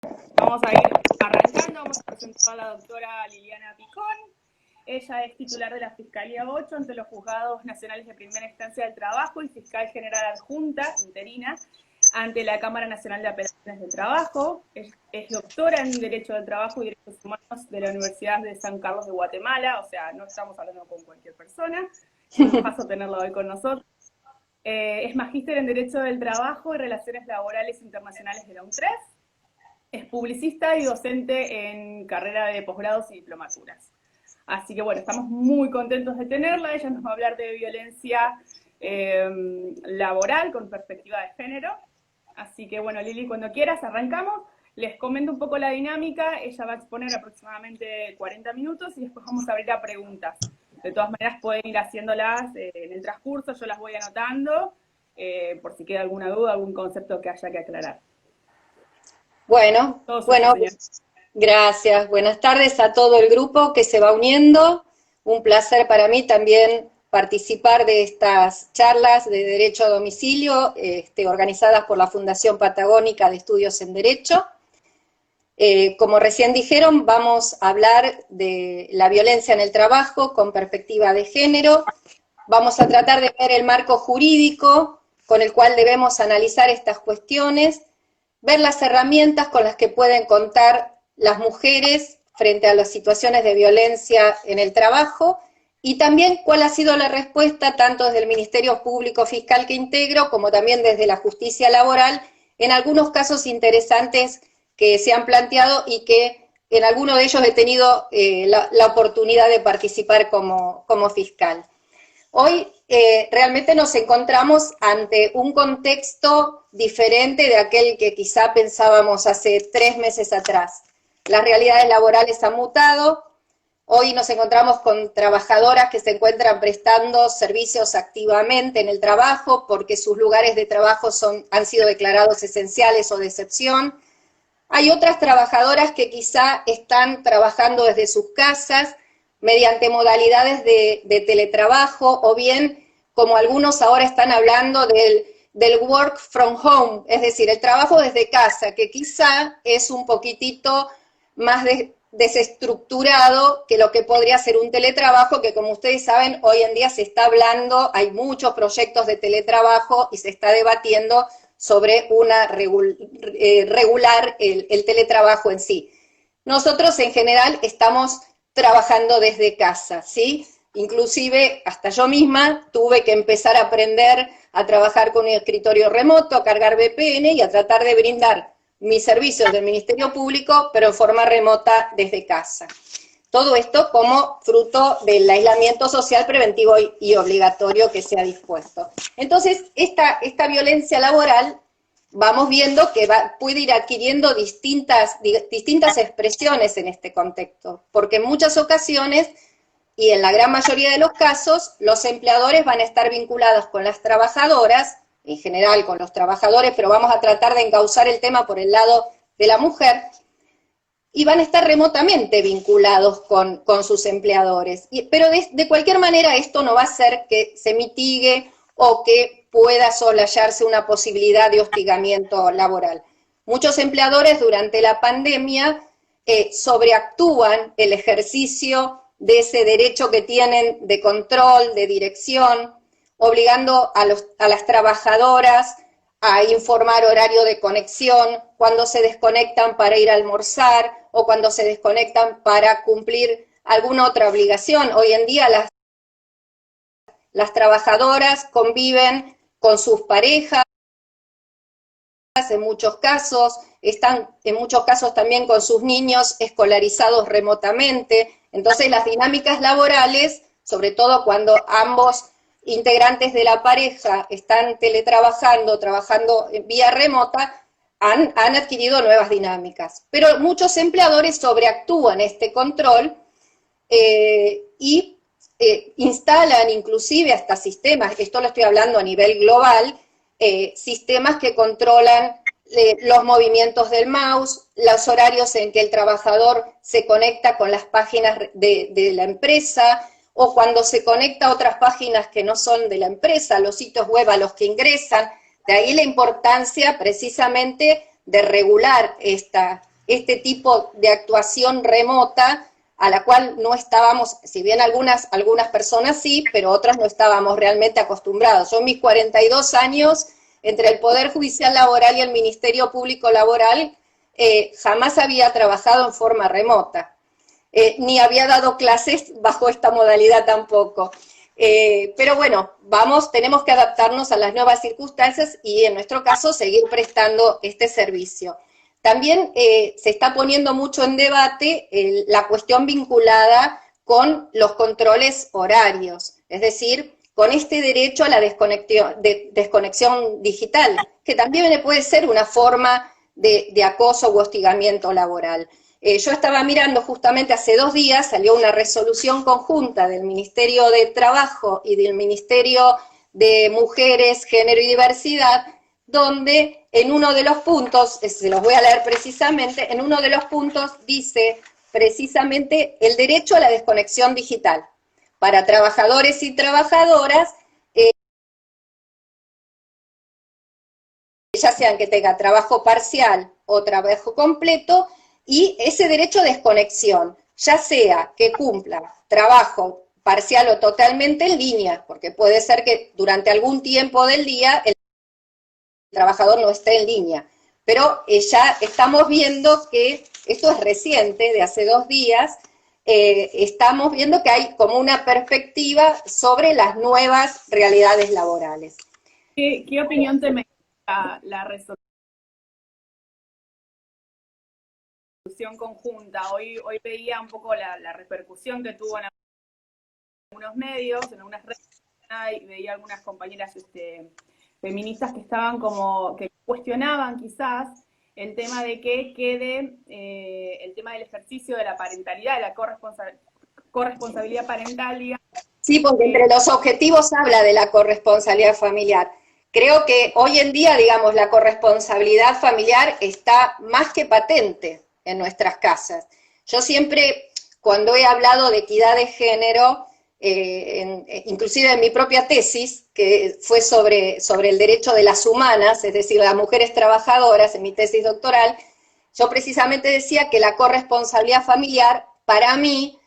Vamos a ir arrancando, vamos a presentar a la doctora Liliana Picón. Ella es titular de la Fiscalía 8 ante los Juzgados Nacionales de Primera Instancia del Trabajo y Fiscal General Adjunta, interina, ante la Cámara Nacional de Apelaciones del Trabajo. Es doctora en Derecho del Trabajo y Derechos Humanos de la Universidad de San Carlos de Guatemala, o sea, no estamos hablando con cualquier persona. Es un paso tenerla hoy con nosotros. Es magíster en Derecho del Trabajo y Relaciones Laborales Internacionales de la UNTREF. Es publicista y docente en carrera de posgrados y diplomaturas. Así que bueno, estamos muy contentos de tenerla. Ella nos va a hablar de violencia laboral con perspectiva de género. Así que bueno, Lili, cuando quieras arrancamos. Les comento un poco la dinámica. Ella va a exponer aproximadamente 40 minutos y después vamos a abrir a preguntas. De todas maneras pueden ir haciéndolas en el transcurso, yo las voy anotando por si queda alguna duda, algún concepto que haya que aclarar. Bueno, gracias. Buenas tardes a todo el grupo que se va uniendo. Un placer para mí también participar de estas charlas de Derecho a Domicilio organizadas por la Fundación Patagónica de Estudios en Derecho. Como recién dijeron, vamos a hablar de la violencia en el trabajo con perspectiva de género. Vamos a tratar de ver el marco jurídico con el cual debemos analizar estas cuestiones, ver las herramientas con las que pueden contar las mujeres frente a las situaciones de violencia en el trabajo, y también cuál ha sido la respuesta tanto desde el Ministerio Público Fiscal que integro, como también desde la justicia laboral, en algunos casos interesantes que se han planteado y que en alguno de ellos he tenido la oportunidad de participar como fiscal. Hoy realmente nos encontramos ante un contexto diferente de aquel que quizá pensábamos hace 3 meses atrás. Las realidades laborales han mutado. Hoy nos encontramos con trabajadoras que se encuentran prestando servicios activamente en el trabajo porque sus lugares de trabajo han sido declarados esenciales o de excepción. Hay otras trabajadoras que quizá están trabajando desde sus casas mediante modalidades de teletrabajo, o bien, como algunos ahora están hablando, del work from home, es decir, el trabajo desde casa, que quizá es un poquitito más desestructurado que lo que podría ser un teletrabajo, que como ustedes saben, hoy en día se está hablando, hay muchos proyectos de teletrabajo y se está debatiendo sobre regular el teletrabajo en sí. Nosotros en general estamos trabajando desde casa, ¿sí? Inclusive hasta yo misma tuve que empezar a aprender a trabajar con un escritorio remoto, a cargar VPN y a tratar de brindar mis servicios del Ministerio Público, pero en forma remota desde casa. Todo esto como fruto del aislamiento social preventivo y obligatorio que se ha dispuesto. Entonces, esta violencia laboral vamos viendo que puede ir adquiriendo distintas expresiones en este contexto, porque en muchas ocasiones, y en la gran mayoría de los casos, los empleadores van a estar vinculados con las trabajadoras, en general con los trabajadores, pero vamos a tratar de encauzar el tema por el lado de la mujer, y van a estar remotamente vinculados con sus empleadores. Pero de cualquier manera esto no va a hacer que se mitigue o que pueda soslayarse una posibilidad de hostigamiento laboral. Muchos empleadores durante la pandemia sobreactúan el ejercicio de ese derecho que tienen de control, de dirección, obligando a las trabajadoras a informar horario de conexión, cuando se desconectan para ir a almorzar o cuando se desconectan para cumplir alguna otra obligación. Hoy en día las trabajadoras conviven con sus parejas, en muchos casos, están en muchos casos también con sus niños escolarizados remotamente. Entonces las dinámicas laborales, sobre todo cuando ambos integrantes de la pareja están teletrabajando, trabajando vía remota, han adquirido nuevas dinámicas. Pero muchos empleadores sobreactúan este control y instalan inclusive hasta sistemas, esto lo estoy hablando a nivel global, sistemas que controlan los movimientos del mouse, los horarios en que el trabajador se conecta con las páginas de la empresa, o cuando se conecta a otras páginas que no son de la empresa, los sitios web a los que ingresan. De ahí la importancia precisamente de regular esta este tipo de actuación remota a la cual no estábamos, si bien algunas personas sí, pero otras no estábamos realmente acostumbrados. Yo en mis 42 años, entre el Poder Judicial Laboral y el Ministerio Público Laboral, jamás había trabajado en forma remota, ni había dado clases bajo esta modalidad tampoco. Pero bueno, tenemos que adaptarnos a las nuevas circunstancias y en nuestro caso seguir prestando este servicio. También se está poniendo mucho en debate la cuestión vinculada con los controles horarios, es decir, con este derecho a la desconexión digital, que también puede ser una forma de acoso u hostigamiento laboral. Yo estaba mirando justamente hace 2 días, salió una resolución conjunta del Ministerio de Trabajo y del Ministerio de Mujeres, Género y Diversidad, donde en uno de los puntos, se los voy a leer precisamente, en uno de los puntos dice precisamente el derecho a la desconexión digital para trabajadores y trabajadoras, ya sean que tenga trabajo parcial o trabajo completo, y ese derecho a desconexión, ya sea que cumpla trabajo parcial o totalmente en línea, porque puede ser que durante algún tiempo del día el trabajador no esté en línea, pero ya estamos viendo que, esto es reciente, de hace 2 días, estamos viendo que hay como una perspectiva sobre las nuevas realidades laborales. ¿Qué opinión te merece la resolución conjunta? Hoy veía un poco la repercusión que tuvo en algunos medios, en algunas redes, y veía algunas compañeras feministas que estaban que cuestionaban quizás el tema de que quede el tema del ejercicio de la parentalidad, de la corresponsabilidad parental, digamos. Sí, porque entre los objetivos habla de la corresponsabilidad familiar. Creo que hoy en día, digamos, la corresponsabilidad familiar está más que patente en nuestras casas. Yo siempre, cuando he hablado de equidad de género, inclusive en mi propia tesis, que fue sobre el derecho de las humanas, es decir, las mujeres trabajadoras, en mi tesis doctoral, yo precisamente decía que la corresponsabilidad familiar, para mí,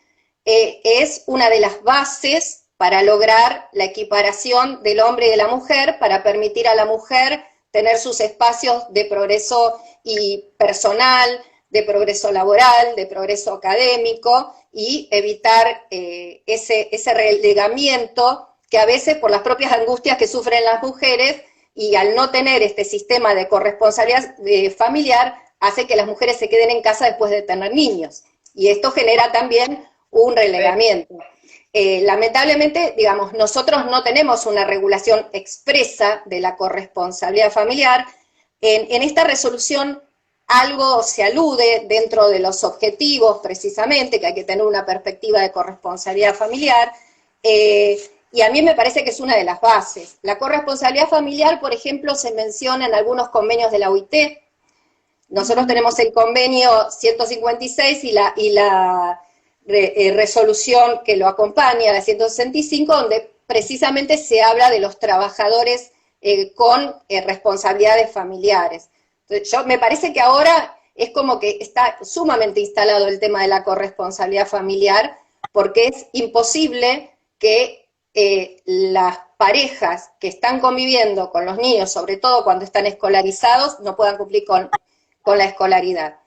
es una de las bases para lograr la equiparación del hombre y de la mujer, para permitir a la mujer tener sus espacios de progreso y personal, de progreso laboral, de progreso académico, y evitar ese relegamiento que a veces por las propias angustias que sufren las mujeres y al no tener este sistema de corresponsabilidad familiar, hace que las mujeres se queden en casa después de tener niños. Y esto genera también un relegamiento. Lamentablemente, digamos, nosotros no tenemos una regulación expresa de la corresponsabilidad familiar. En esta resolución algo se alude dentro de los objetivos, precisamente, que hay que tener una perspectiva de corresponsabilidad familiar, y a mí me parece que es una de las bases. La corresponsabilidad familiar, por ejemplo, se menciona en algunos convenios de la OIT. Nosotros tenemos el convenio 156 y la resolución que lo acompaña, la 165, donde precisamente se habla de los trabajadores con responsabilidades familiares. Entonces, me parece que ahora es como que está sumamente instalado el tema de la corresponsabilidad familiar, porque es imposible que las parejas que están conviviendo con los niños, sobre todo cuando están escolarizados, no puedan cumplir con la escolaridad.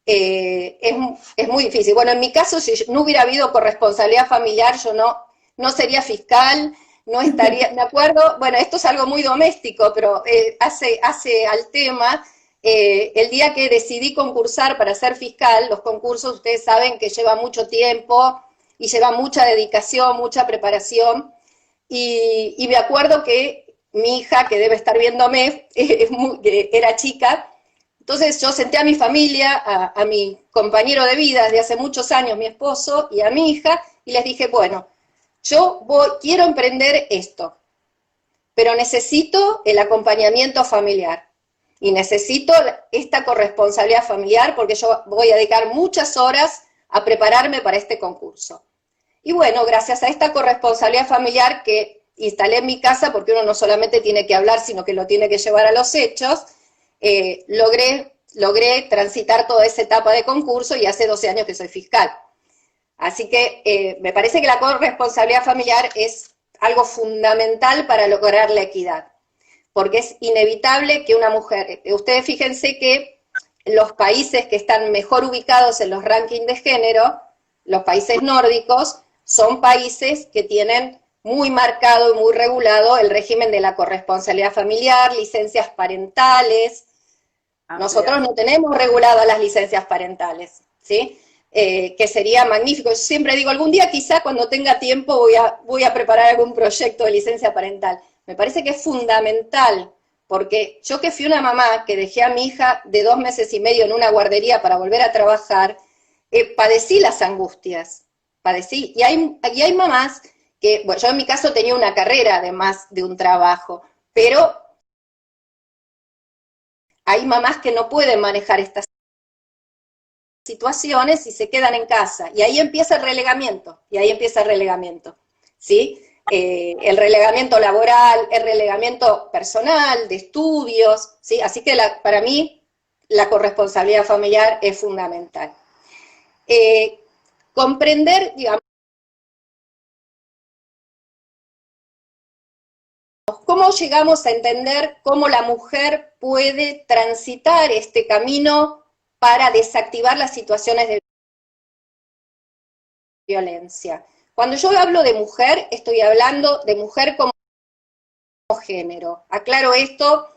Es muy difícil. Bueno, en mi caso, si no hubiera habido corresponsabilidad familiar, yo no sería fiscal, no estaría, ¿de acuerdo? Bueno, esto es algo muy doméstico, pero hace al tema. El día que decidí concursar para ser fiscal, los concursos ustedes saben que lleva mucho tiempo y lleva mucha dedicación, mucha preparación, y me acuerdo que mi hija, que debe estar viéndome, era chica, entonces yo senté a mi familia, a mi compañero de vida desde hace muchos años, mi esposo, y a mi hija, y les dije, bueno, quiero emprender esto, pero necesito el acompañamiento familiar. Y necesito esta corresponsabilidad familiar porque yo voy a dedicar muchas horas a prepararme para este concurso. Y bueno, gracias a esta corresponsabilidad familiar que instalé en mi casa, porque uno no solamente tiene que hablar, sino que lo tiene que llevar a los hechos, logré logré transitar toda esa etapa de concurso y hace 12 años que soy fiscal. Así que me parece que la corresponsabilidad familiar es algo fundamental para lograr la equidad, porque es inevitable que una mujer, ustedes fíjense que los países que están mejor ubicados en los rankings de género, los países nórdicos, son países que tienen muy marcado y muy regulado el régimen de la corresponsabilidad familiar, licencias parentales. Nosotros no tenemos reguladas las licencias parentales, ¿sí? Que sería magnífico. Yo siempre digo, algún día quizá cuando tenga tiempo voy a preparar algún proyecto de licencia parental. Me parece que es fundamental, porque yo que fui una mamá que dejé a mi hija de 2 meses y medio en una guardería para volver a trabajar, padecí las angustias, padecí. Y hay mamás que, bueno, yo en mi caso tenía una carrera además de un trabajo, pero hay mamás que no pueden manejar estas situaciones y se quedan en casa, y ahí empieza el relegamiento, ¿sí? El relegamiento laboral, el relegamiento personal, de estudios, ¿sí? Así que para mí la corresponsabilidad familiar es fundamental. Comprender, digamos, cómo llegamos a entender cómo la mujer puede transitar este camino para desactivar las situaciones de violencia. Cuando yo hablo de mujer, estoy hablando de mujer como género. Aclaro esto,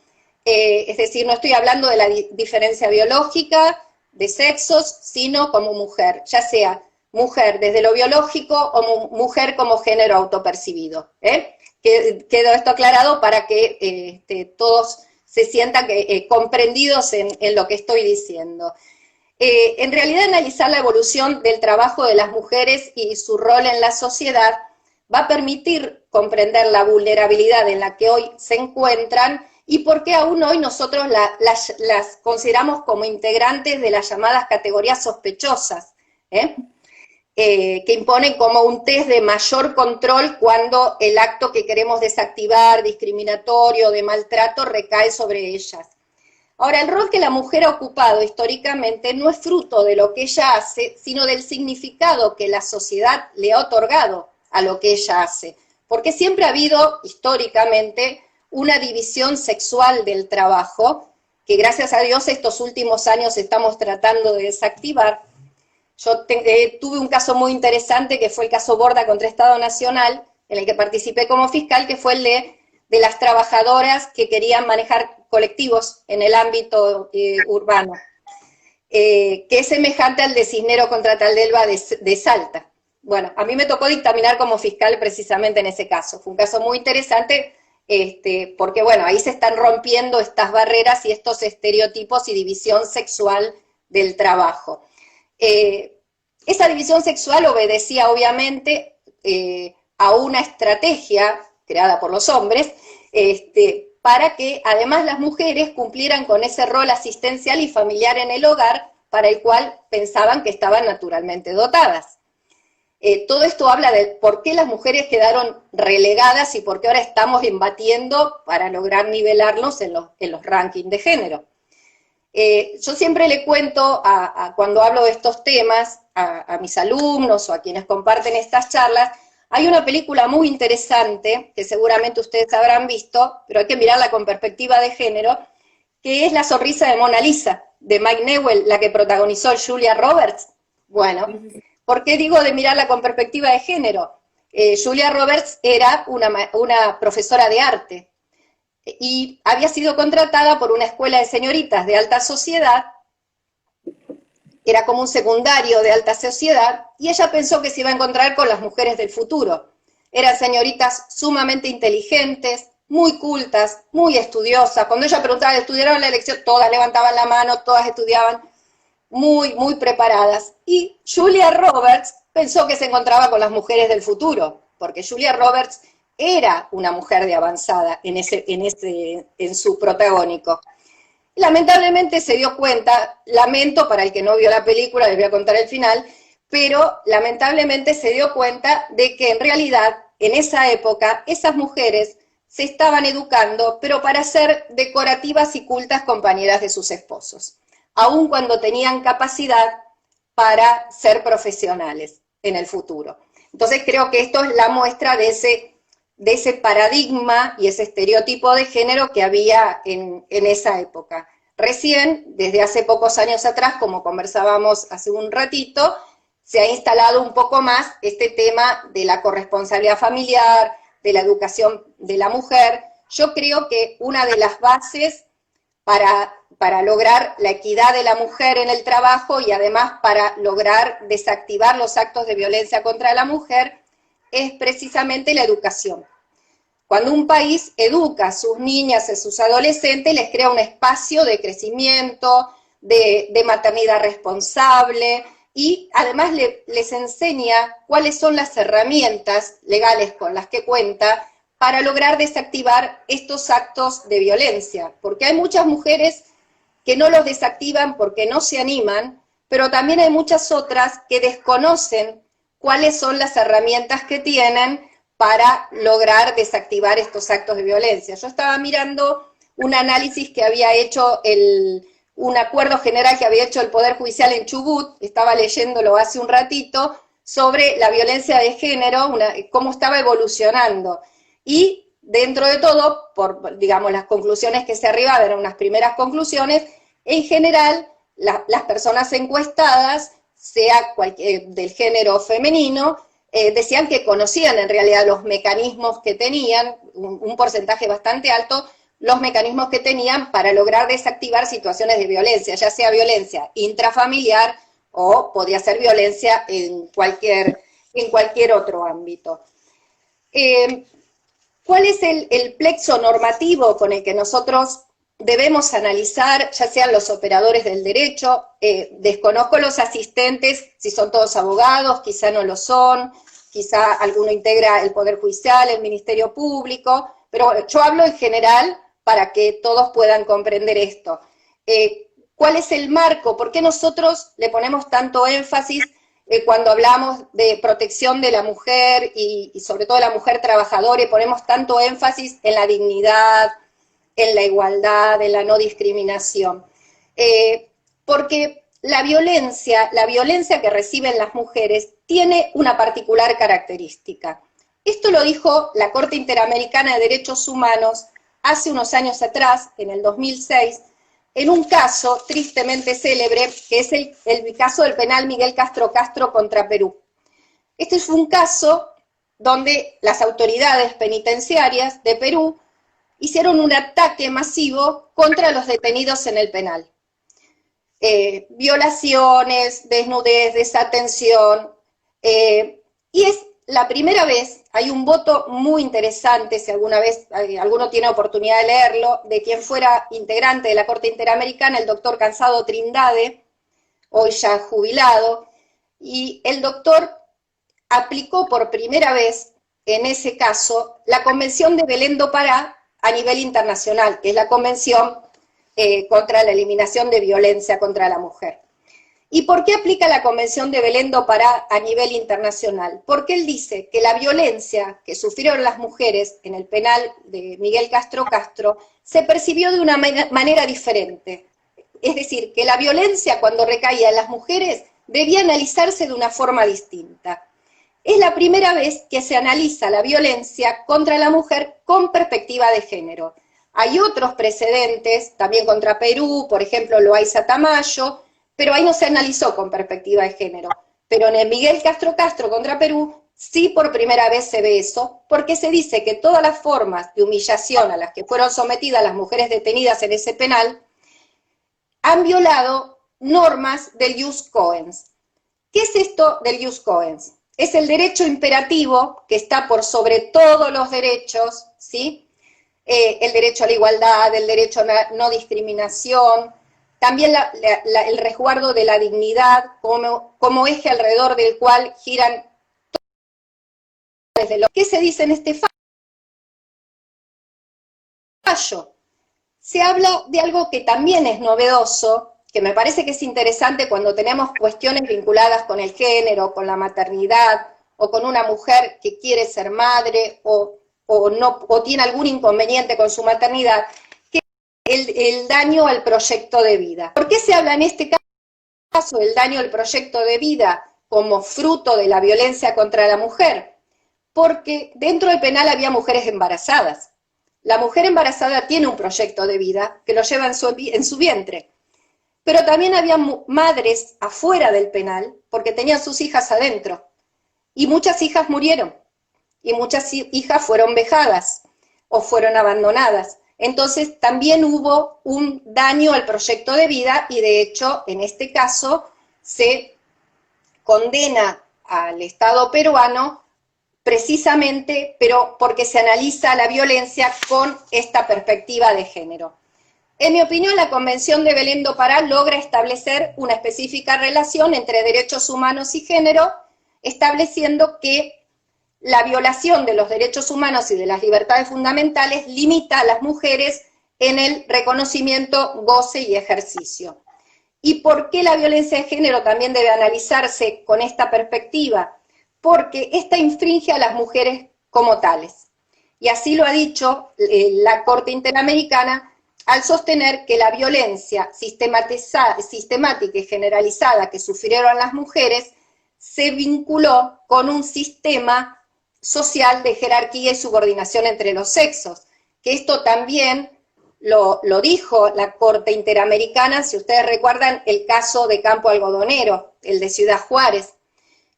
es decir, no estoy hablando de la diferencia biológica de sexos, sino como mujer, ya sea mujer desde lo biológico o mujer como género autopercibido. Quedó esto aclarado para que todos se sientan comprendidos en lo que estoy diciendo. En realidad, analizar la evolución del trabajo de las mujeres y su rol en la sociedad va a permitir comprender la vulnerabilidad en la que hoy se encuentran y por qué aún hoy nosotros las consideramos como integrantes de las llamadas categorías sospechosas, que imponen como un test de mayor control cuando el acto que queremos desactivar, discriminatorio, de maltrato, recae sobre ellas. Ahora, el rol que la mujer ha ocupado históricamente no es fruto de lo que ella hace, sino del significado que la sociedad le ha otorgado a lo que ella hace. Porque siempre ha habido, históricamente, una división sexual del trabajo, que gracias a Dios estos últimos años estamos tratando de desactivar. Yo tuve un caso muy interesante, que fue el caso Borda contra Estado Nacional, en el que participé como fiscal, que fue el de las trabajadoras que querían manejar colectivos en el ámbito urbano, que es semejante al de Cisnero contra Taldelba de Salta. Bueno, a mí me tocó dictaminar como fiscal precisamente en ese caso. Fue un caso muy interesante, porque bueno, ahí se están rompiendo estas barreras y estos estereotipos y división sexual del trabajo. Esa división sexual obedecía obviamente a una estrategia creada por los hombres, para que además las mujeres cumplieran con ese rol asistencial y familiar en el hogar para el cual pensaban que estaban naturalmente dotadas. Todo esto habla de por qué las mujeres quedaron relegadas y por qué ahora estamos embatiendo para lograr nivelarnos en los rankings de género. Yo siempre le cuento, cuando hablo de estos temas, a mis alumnos o a quienes comparten estas charlas, hay una película muy interesante, que seguramente ustedes habrán visto, pero hay que mirarla con perspectiva de género, que es La sonrisa de Mona Lisa, de Mike Newell, la que protagonizó Julia Roberts. Bueno, ¿por qué digo de mirarla con perspectiva de género? Julia Roberts era una profesora de arte, y había sido contratada por una escuela de señoritas de alta sociedad, era como un secundario de alta sociedad, y ella pensó que se iba a encontrar con las mujeres del futuro. Eran señoritas sumamente inteligentes, muy cultas, muy estudiosas. Cuando ella preguntaba, ¿estudiaron la elección? Todas levantaban la mano, todas estudiaban, muy, muy preparadas. Y Julia Roberts pensó que se encontraba con las mujeres del futuro, porque Julia Roberts era una mujer de avanzada en su protagónico. Lamentablemente se dio cuenta, lamento para el que no vio la película, les voy a contar el final, pero lamentablemente se dio cuenta de que en realidad, en esa época, esas mujeres se estaban educando, pero para ser decorativas y cultas compañeras de sus esposos. aun cuando tenían capacidad para ser profesionales en el futuro. Entonces creo que esto es la muestra de ese paradigma y ese estereotipo de género que había en esa época. Recién, desde hace pocos años atrás, como conversábamos hace un ratito, se ha instalado un poco más este tema de la corresponsabilidad familiar, de la educación de la mujer. Yo creo que una de las bases para lograr la equidad de la mujer en el trabajo y además para lograr desactivar los actos de violencia contra la mujer es precisamente la educación. Cuando un país educa a sus niñas y a sus adolescentes, les crea un espacio de crecimiento, de maternidad responsable, y además les enseña cuáles son las herramientas legales con las que cuenta para lograr desactivar estos actos de violencia, porque hay muchas mujeres que no los desactivan porque no se animan, pero también hay muchas otras que desconocen cuáles son las herramientas que tienen para lograr desactivar estos actos de violencia. Yo estaba mirando un análisis que había hecho un acuerdo general que había hecho el Poder Judicial en Chubut, estaba leyéndolo hace un ratito, sobre la violencia de género, cómo estaba evolucionando. Y dentro de todo, por digamos las conclusiones que se arribaban, eran unas primeras conclusiones, en general las personas encuestadas, sea del género femenino, decían que conocían en realidad los mecanismos que tenían, un porcentaje bastante alto, los mecanismos que tenían para lograr desactivar situaciones de violencia, ya sea violencia intrafamiliar o podía ser violencia en cualquier otro ámbito. ¿Cuál es el plexo normativo con el que nosotros debemos analizar, ya sean los operadores del derecho? Desconozco los asistentes, si son todos abogados, quizá no lo son, quizá alguno integra el Poder Judicial, el Ministerio Público, pero yo hablo en general para que todos puedan comprender esto. ¿Cuál es el marco? ¿Por qué nosotros le ponemos tanto énfasis cuando hablamos de protección de la mujer y sobre todo de la mujer trabajadora, y ponemos tanto énfasis en la dignidad, en la igualdad, en la no discriminación? Porque la violencia que reciben las mujeres tiene una particular característica. Esto lo dijo la Corte Interamericana de Derechos Humanos hace unos años atrás, en el 2006, en un caso tristemente célebre, que es el caso del penal Miguel Castro Castro contra Perú. Este fue un caso donde las autoridades penitenciarias de Perú hicieron un ataque masivo contra los detenidos en el penal. Violaciones, desnudez, desatención, y es la primera vez, hay un voto muy interesante, si alguna vez alguno tiene oportunidad de leerlo, de quien fuera integrante de la Corte Interamericana, el doctor Cansado Trindade, hoy ya jubilado, y el doctor aplicó por primera vez, en ese caso, la Convención de Belém do Pará a nivel internacional, que es la Convención contra la eliminación de violencia contra la mujer. ¿Y por qué aplica la Convención de Belém do Pará a nivel internacional? Porque él dice que la violencia que sufrieron las mujeres en el penal de Miguel Castro Castro se percibió de una manera diferente. Es decir, que la violencia cuando recaía en las mujeres debía analizarse de una forma distinta. Es la primera vez que se analiza la violencia contra la mujer con perspectiva de género. Hay otros precedentes, también contra Perú, por ejemplo, Loaiza Tamayo, pero ahí no se analizó con perspectiva de género. Pero en el Miguel Castro Castro contra Perú, sí por primera vez se ve eso, porque se dice que todas las formas de humillación a las que fueron sometidas las mujeres detenidas en ese penal han violado normas del jus cogens. ¿Qué es esto del jus cogens? Es el derecho imperativo que está por sobre todos los derechos, ¿sí? El derecho a la igualdad, el derecho a no discriminación, también el resguardo de la dignidad como eje alrededor del cual giran desde lo que se dice en este fallo. Se habla de algo que también es novedoso, que me parece que es interesante cuando tenemos cuestiones vinculadas con el género, con la maternidad, o con una mujer que quiere ser madre o tiene algún inconveniente con su maternidad, que el daño al proyecto de vida. ¿Por qué se habla en este caso del daño al proyecto de vida como fruto de la violencia contra la mujer? Porque dentro del penal había mujeres embarazadas. La mujer embarazada tiene un proyecto de vida que lo lleva en su vientre. Pero también había madres afuera del penal porque tenían sus hijas adentro. Y muchas hijas murieron. Y muchas hijas fueron vejadas o fueron abandonadas. Entonces también hubo un daño al proyecto de vida y de hecho en este caso se condena al Estado peruano precisamente, pero porque se analiza la violencia con esta perspectiva de género. En mi opinión, la Convención de Belém do Pará logra establecer una específica relación entre derechos humanos y género, estableciendo que la violación de los derechos humanos y de las libertades fundamentales limita a las mujeres en el reconocimiento, goce y ejercicio. ¿Y por qué la violencia de género también debe analizarse con esta perspectiva? Porque esta infringe a las mujeres como tales. Y así lo ha dicho la Corte Interamericana al sostener que la violencia sistemática y generalizada que sufrieron las mujeres se vinculó con un sistema social de jerarquía y subordinación entre los sexos, que esto también lo dijo la Corte Interamericana, si ustedes recuerdan el caso de Campo Algodonero, el de Ciudad Juárez,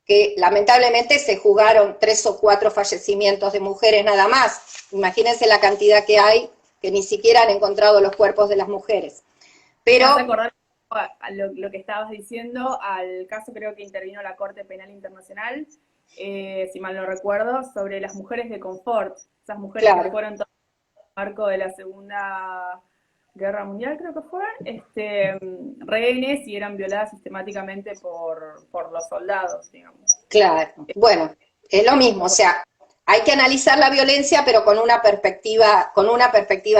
que lamentablemente se juzgaron 3 o 4 fallecimientos de mujeres nada más. Imagínense la cantidad que hay, que ni siquiera han encontrado los cuerpos de las mujeres. Pero... ¿Me vas a acordar a lo que estabas diciendo, al caso creo que intervino la Corte Penal Internacional, si mal no recuerdo, sobre las mujeres de confort, esas mujeres que fueron todo el marco de la Segunda Guerra Mundial, creo que fue, rehenes y eran violadas sistemáticamente por los soldados, digamos. Claro, bueno, es lo mismo, o sea, hay que analizar la violencia, pero con una perspectiva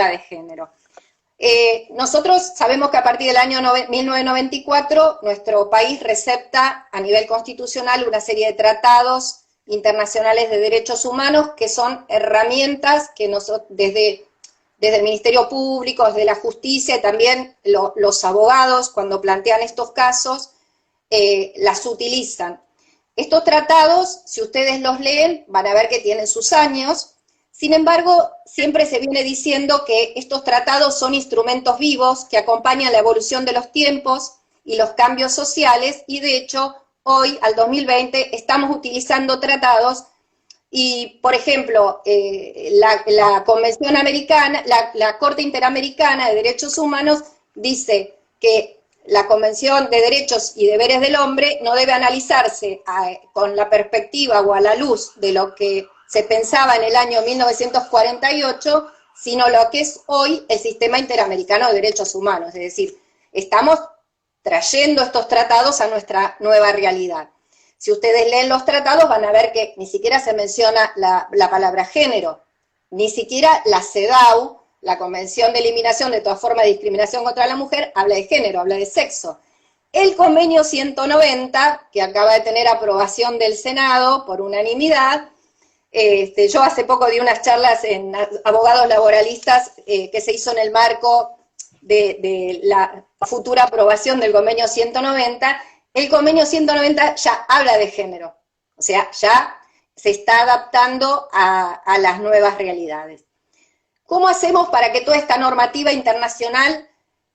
de género. Nosotros sabemos que a partir del año 1994 nuestro país recepta a nivel constitucional una serie de tratados internacionales de derechos humanos que son herramientas que nosotros, desde el Ministerio Público, desde la justicia y también los abogados cuando plantean estos casos, las utilizan. Estos tratados, si ustedes los leen, van a ver que tienen sus años. Sin embargo, siempre se viene diciendo que estos tratados son instrumentos vivos que acompañan la evolución de los tiempos y los cambios sociales, y de hecho, hoy, al 2020, estamos utilizando tratados y, por ejemplo, la Convención Americana, la Corte Interamericana de Derechos Humanos dice que la Convención de Derechos y Deberes del Hombre no debe analizarse con la perspectiva o a la luz de lo que se pensaba en el año 1948, sino lo que es hoy el Sistema Interamericano de Derechos Humanos. Es decir, estamos trayendo estos tratados a nuestra nueva realidad. Si ustedes leen los tratados van a ver que ni siquiera se menciona la palabra género, ni siquiera la CEDAW, la Convención de Eliminación de toda forma de discriminación contra la mujer, habla de género, habla de sexo. El convenio 190, que acaba de tener aprobación del Senado por unanimidad, yo hace poco di unas charlas en abogados laboralistas que se hizo en el marco de la futura aprobación del convenio 190. El convenio 190 ya habla de género, o sea, ya se está adaptando a las nuevas realidades. ¿Cómo hacemos para que toda esta normativa internacional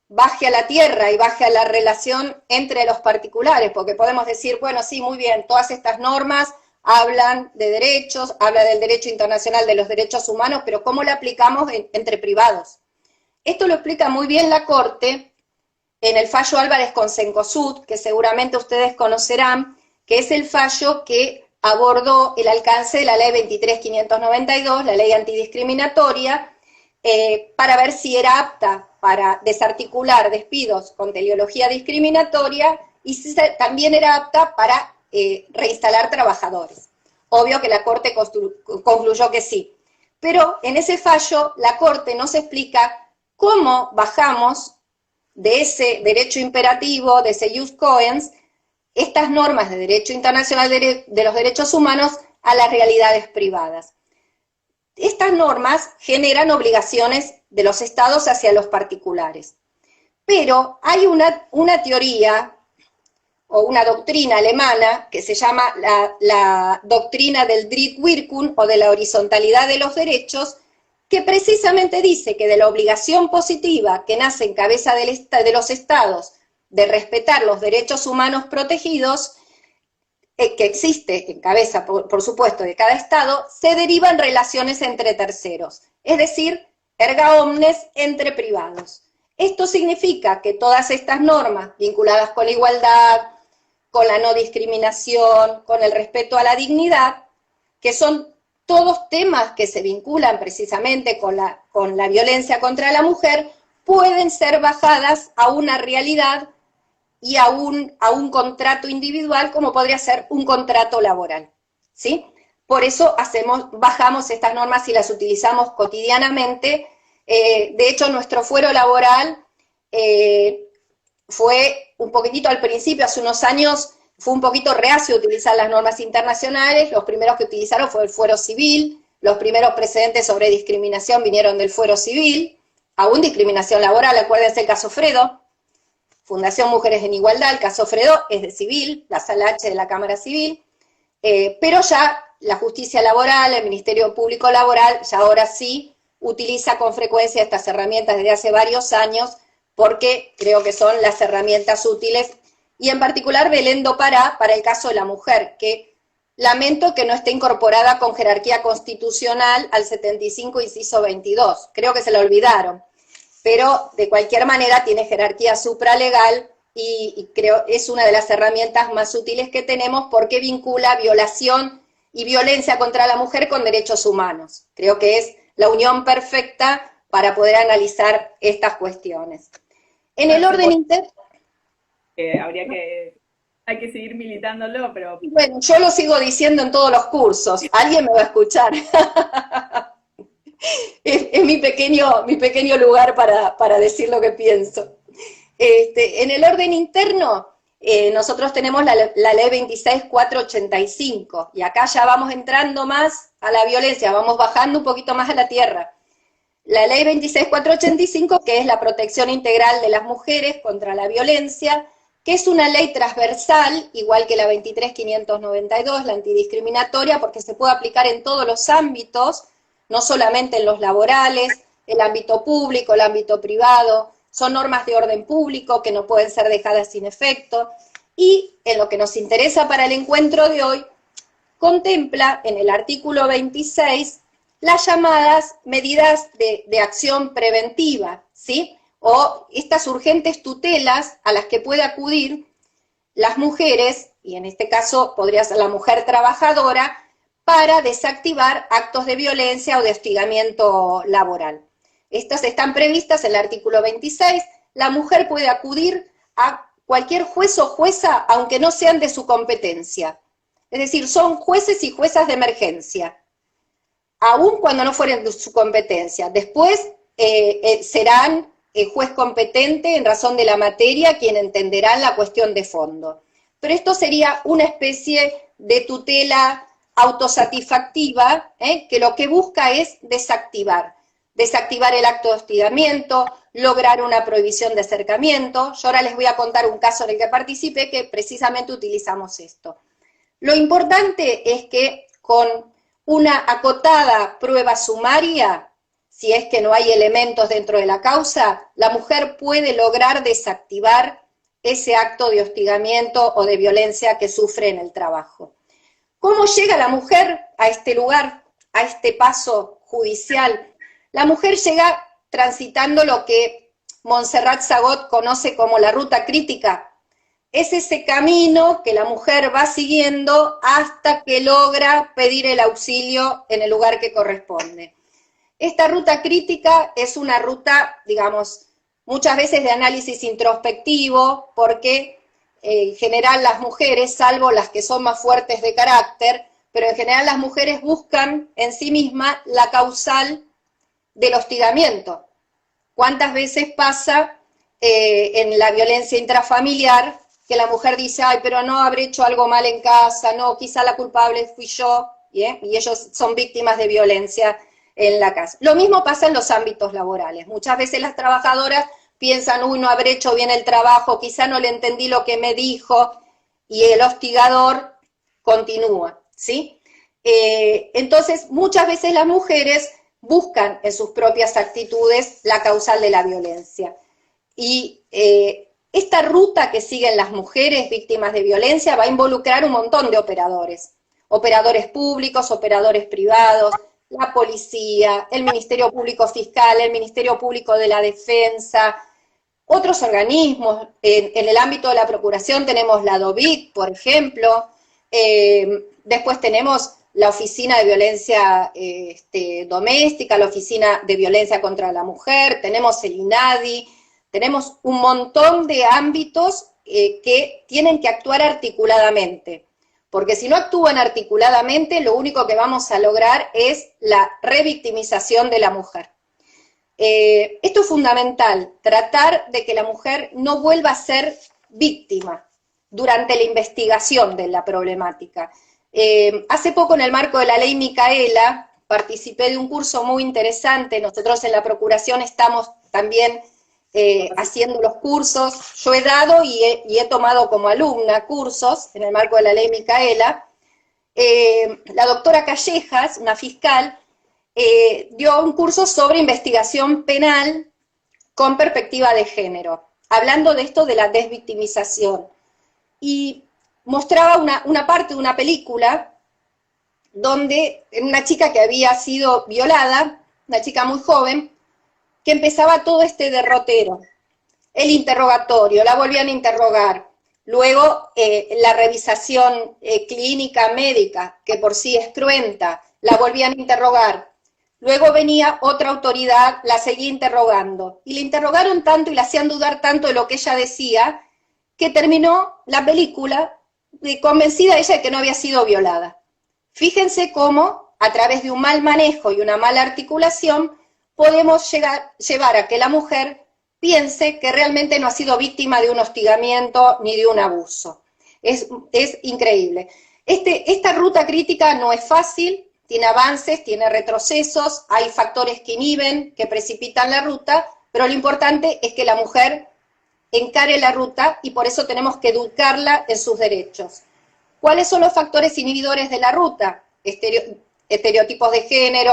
baje a la tierra y baje a la relación entre los particulares? Porque podemos decir, bueno, sí, muy bien, todas estas normas hablan de derechos, habla del derecho internacional de los derechos humanos, pero ¿cómo lo aplicamos entre privados? Esto lo explica muy bien la Corte en el fallo Álvarez con Cencosud, que seguramente ustedes conocerán, que es el fallo que abordó el alcance de la ley 23.592, la ley antidiscriminatoria, para ver si era apta para desarticular despidos con teleología discriminatoria y si también era apta para reinstalar trabajadores. Obvio que la Corte concluyó que sí, pero en ese fallo la Corte nos explica cómo bajamos de ese derecho imperativo, de ese jus cogens, estas normas de derecho internacional de los derechos humanos a las realidades privadas. Estas normas generan obligaciones de los estados hacia los particulares. Pero hay una teoría o una doctrina alemana que se llama la doctrina del Drittwirkung o de la horizontalidad de los derechos, que precisamente dice que de la obligación positiva que nace en cabeza de los estados de respetar los derechos humanos protegidos, que existe en cabeza, por supuesto, de cada estado, se derivan relaciones entre terceros, es decir, erga omnes entre privados. Esto significa que todas estas normas vinculadas con la igualdad, con la no discriminación, con el respeto a la dignidad, que son todos temas que se vinculan precisamente con la violencia contra la mujer, pueden ser bajadas a una realidad y a un contrato individual, como podría ser un contrato laboral, ¿sí? Por eso bajamos estas normas y las utilizamos cotidianamente. De hecho, nuestro fuero laboral fue un poquitito al principio, hace unos años, fue un poquito reacio a utilizar las normas internacionales. Los primeros que utilizaron fue el fuero civil, los primeros precedentes sobre discriminación vinieron del fuero civil, aún discriminación laboral, acuérdense el caso Fredo, Fundación Mujeres en Igualdad, el caso Fredo es de civil, la Sala H de la Cámara Civil, pero ya la justicia laboral, el Ministerio Público Laboral, ya ahora sí utiliza con frecuencia estas herramientas desde hace varios años, porque creo que son las herramientas útiles, y en particular Belén do Pará para el caso de la mujer, que lamento que no esté incorporada con jerarquía constitucional al 75 inciso 22, creo que se la olvidaron, pero de cualquier manera tiene jerarquía supralegal y creo es una de las herramientas más útiles que tenemos porque vincula violación y violencia contra la mujer con derechos humanos. Creo que es la unión perfecta para poder analizar estas cuestiones. En el orden hay que seguir militándolo, pero... Bueno, yo lo sigo diciendo en todos los cursos, alguien me va a escuchar. Es mi pequeño lugar para decir lo que pienso. En el orden interno, nosotros tenemos la ley 26.485, y acá ya vamos entrando más a la violencia, vamos bajando un poquito más a la tierra. La ley 26.485, que es la protección integral de las mujeres contra la violencia, que es una ley transversal, igual que la 23.592, la antidiscriminatoria, porque se puede aplicar en todos los ámbitos, no solamente en los laborales, el ámbito público, el ámbito privado, son normas de orden público que no pueden ser dejadas sin efecto, y en lo que nos interesa para el encuentro de hoy, contempla en el artículo 26 las llamadas medidas de acción preventiva, ¿sí? O estas urgentes tutelas a las que puede acudir las mujeres, y en este caso podría ser la mujer trabajadora, para desactivar actos de violencia o de hostigamiento laboral. Estas están previstas en el artículo 26, la mujer puede acudir a cualquier juez o jueza, aunque no sean de su competencia. Es decir, son jueces y juezas de emergencia, aun cuando no fueren de su competencia. Después serán el juez competente en razón de la materia quien entenderá la cuestión de fondo. Pero esto sería una especie de tutela autosatisfactiva, que lo que busca es desactivar el acto de hostigamiento, lograr una prohibición de acercamiento. Yo ahora les voy a contar un caso en el que participé que precisamente utilizamos esto. Lo importante es que con una acotada prueba sumaria, si es que no hay elementos dentro de la causa, la mujer puede lograr desactivar ese acto de hostigamiento o de violencia que sufre en el trabajo. ¿Cómo llega la mujer a este lugar, a este paso judicial? La mujer llega transitando lo que Montserrat Sagot conoce como la ruta crítica. Es ese camino que la mujer va siguiendo hasta que logra pedir el auxilio en el lugar que corresponde. Esta ruta crítica es una ruta, digamos, muchas veces de análisis introspectivo, porque en general las mujeres, salvo las que son más fuertes de carácter, pero en general las mujeres buscan en sí mismas la causal del hostigamiento. ¿Cuántas veces pasa en la violencia intrafamiliar que la mujer dice, ay, pero no habré hecho algo mal en casa, no, quizá la culpable fui yo, y ellos son víctimas de violencia en la casa. Lo mismo pasa en los ámbitos laborales. Muchas veces las trabajadoras piensan, uy, no habré hecho bien el trabajo, quizá no le entendí lo que me dijo, y el hostigador continúa, ¿sí? Entonces, muchas veces las mujeres buscan en sus propias actitudes la causal de la violencia. Y esta ruta que siguen las mujeres víctimas de violencia va a involucrar un montón de operadores. Operadores públicos, operadores privados, la policía, el Ministerio Público Fiscal, el Ministerio Público de la Defensa, otros organismos. En el ámbito de la procuración tenemos la DOVIC, por ejemplo, después tenemos la Oficina de Violencia Doméstica, la Oficina de Violencia contra la Mujer, tenemos el INADI, tenemos un montón de ámbitos que tienen que actuar articuladamente, porque si no actúan articuladamente, lo único que vamos a lograr es la revictimización de la mujer. Esto es fundamental, tratar de que la mujer no vuelva a ser víctima durante la investigación de la problemática. Hace poco, en el marco de la ley Micaela, participé de un curso muy interesante. Nosotros en la Procuración estamos también haciendo los cursos. Yo he dado y he tomado como alumna cursos en el marco de la ley Micaela. La doctora Callejas, una fiscal, dio un curso sobre investigación penal con perspectiva de género, hablando de esto de la desvictimización. Y mostraba una parte de una película donde una chica que había sido violada, una chica muy joven, que empezaba todo este derrotero, el interrogatorio, la volvían a interrogar, luego la revisación clínica médica, que por sí es cruenta, la volvían a interrogar, luego venía otra autoridad, la seguía interrogando, y la interrogaron tanto y la hacían dudar tanto de lo que ella decía, que terminó la película convencida ella de que no había sido violada. Fíjense cómo, a través de un mal manejo y una mala articulación, podemos llevar a que la mujer piense que realmente no ha sido víctima de un hostigamiento ni de un abuso. Es increíble. Esta ruta crítica no es fácil, tiene avances, tiene retrocesos, hay factores que inhiben, que precipitan la ruta, pero lo importante es que la mujer encare la ruta y por eso tenemos que educarla en sus derechos. ¿Cuáles son los factores inhibidores de la ruta? Estereotipos de género,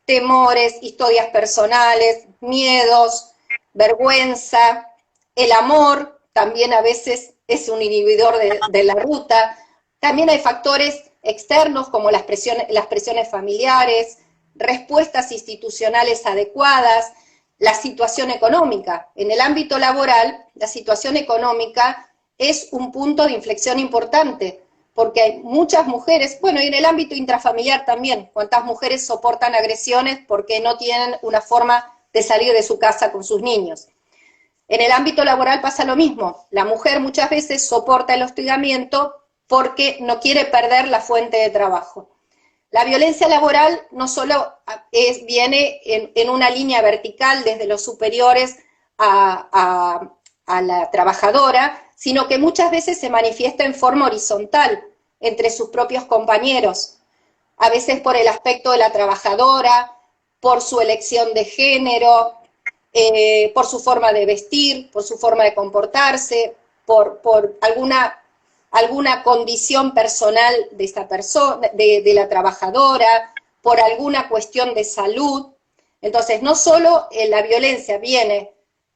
temores, historias personales, miedos, vergüenza, el amor también a veces es un inhibidor de la ruta. También hay factores externos como las presiones familiares, respuestas institucionales adecuadas, la situación económica. En el ámbito laboral, la situación económica es un punto de inflexión importante, porque hay muchas mujeres, bueno, y en el ámbito intrafamiliar también, cuántas mujeres soportan agresiones porque no tienen una forma de salir de su casa con sus niños. En el ámbito laboral pasa lo mismo, la mujer muchas veces soporta el hostigamiento porque no quiere perder la fuente de trabajo. La violencia laboral no solo viene en una línea vertical desde los superiores a la trabajadora, sino que muchas veces se manifiesta en forma horizontal entre sus propios compañeros, a veces por el aspecto de la trabajadora, por su elección de género, por su forma de vestir, por su forma de comportarse, por alguna condición personal de esta persona, de la trabajadora, por alguna cuestión de salud. Entonces, no solo la violencia viene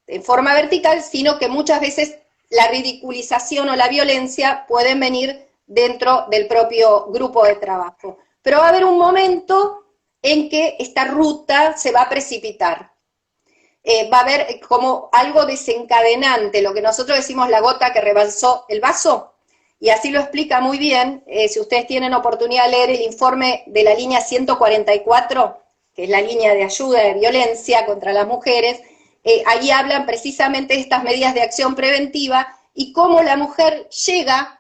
en forma vertical, sino que muchas veces la ridiculización o la violencia pueden venir dentro del propio grupo de trabajo. Pero va a haber un momento en que esta ruta se va a precipitar. Va a haber como algo desencadenante, lo que nosotros decimos la gota que rebalsó el vaso, y así lo explica muy bien, si ustedes tienen oportunidad de leer el informe de la línea 144, que es la línea de ayuda de violencia contra las mujeres, allí hablan precisamente de estas medidas de acción preventiva y cómo la mujer llega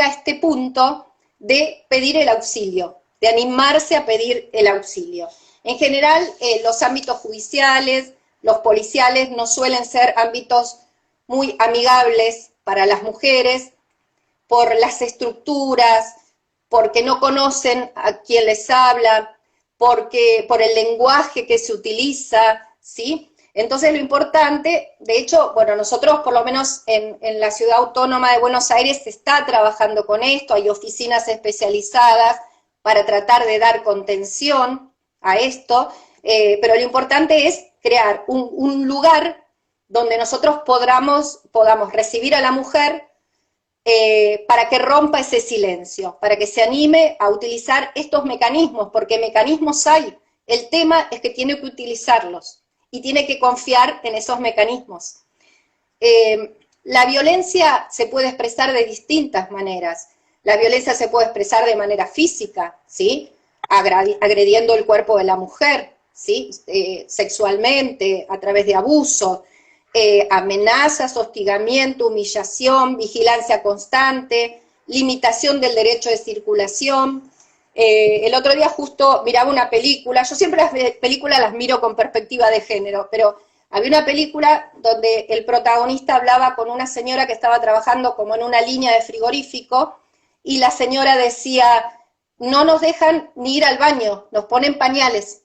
a este punto de pedir el auxilio, de animarse a pedir el auxilio. En general, los ámbitos judiciales, los policiales no suelen ser ámbitos muy amigables para las mujeres, por las estructuras, porque no conocen a quién les habla, por el lenguaje que se utiliza, ¿sí? Entonces lo importante, de hecho, bueno, nosotros por lo menos en la Ciudad Autónoma de Buenos Aires se está trabajando con esto, hay oficinas especializadas para tratar de dar contención a esto, pero lo importante es crear un lugar donde nosotros podamos recibir a la mujer para que rompa ese silencio, para que se anime a utilizar estos mecanismos, porque mecanismos hay, el tema es que tiene que utilizarlos y tiene que confiar en esos mecanismos. La violencia se puede expresar de distintas maneras. La violencia se puede expresar de manera física, ¿sí? Agrediendo el cuerpo de la mujer, ¿sí? Sexualmente, a través de abuso, amenazas, hostigamiento, humillación, vigilancia constante, limitación del derecho de circulación. El otro día justo miraba una película, yo siempre las películas las miro con perspectiva de género, pero había una película donde el protagonista hablaba con una señora que estaba trabajando como en una línea de frigorífico, y la señora decía, no nos dejan ni ir al baño, nos ponen pañales,